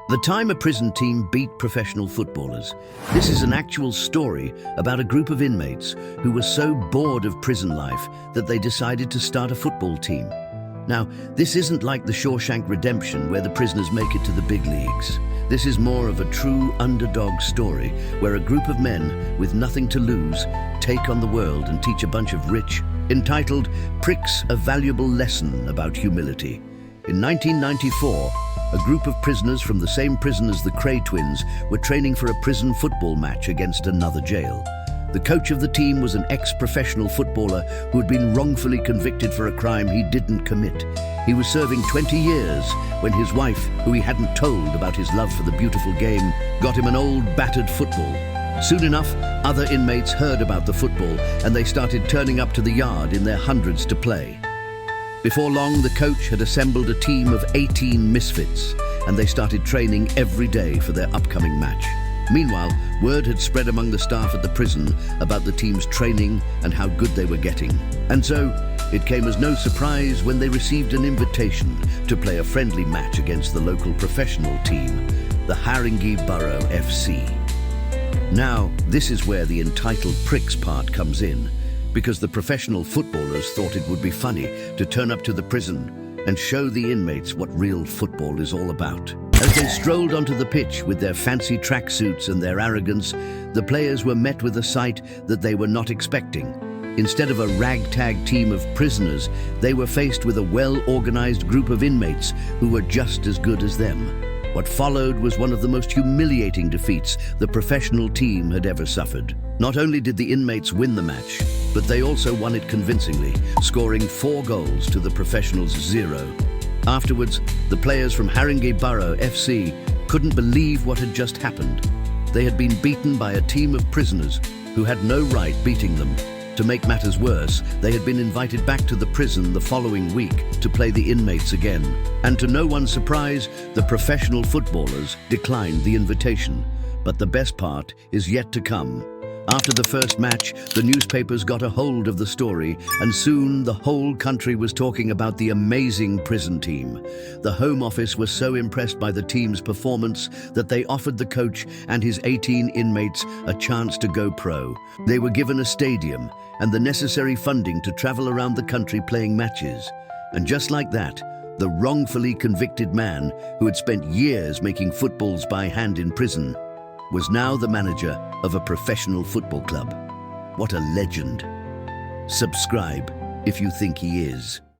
The time a prison team beat professional footballers. This is an actual story about a group of inmates who were so bored of prison life that they decided to start a football team. Now, this isn't like the Shawshank Redemption where the prisoners make it to the big leagues. This is more of a true underdog story where a group of men with nothing to lose take on the world and teach a bunch of rich, entitled Pricks a Valuable Lesson About Humility. In 1994, a group of prisoners from the same prison as the Kray twins were training for a prison football match against another jail. The coach of the team was an ex-professional footballer who had been wrongfully convicted for a crime he didn't commit. He was serving 20 years when his wife, who he hadn't told about his love for the beautiful game, got him an old battered football. Soon enough, other inmates heard about the football and they started turning up to the yard in their hundreds to play. Before long, the coach had assembled a team of 18 misfits, and they started training every day for their upcoming match. Meanwhile, word had spread among the staff at the prison about the team's training and how good they were getting. And so, it came as no surprise when they received an invitation to play a friendly match against the local professional team, the Haringey Borough FC. Now, this is where the entitled pricks part comes in, because the professional footballers thought it would be funny to turn up to the prison and show the inmates what real football is all about. As they strolled onto the pitch with their fancy tracksuits and their arrogance, the players were met with a sight that they were not expecting. Instead of a ragtag team of prisoners, they were faced with a well-organized group of inmates who were just as good as them. What followed was one of the most humiliating defeats the professional team had ever suffered. Not only did the inmates win the match, but they also won it convincingly, scoring 4 goals to the professionals' 0. Afterwards, the players from Haringey Borough FC couldn't believe what had just happened. They had been beaten by a team of prisoners who had no right beating them. To make matters worse, they had been invited back to the prison the following week to play the inmates again. And to no one's surprise, the professional footballers declined the invitation. But the best part is yet to come. After the first match, the newspapers got a hold of the story, and soon the whole country was talking about the amazing prison team. The Home Office was so impressed by the team's performance that they offered the coach and his 18 inmates a chance to go pro. They were given a stadium and the necessary funding to travel around the country playing matches. And just like that, the wrongfully convicted man who had spent years making footballs by hand in prison was now the manager of a professional football club. What a legend. Subscribe if you think he is.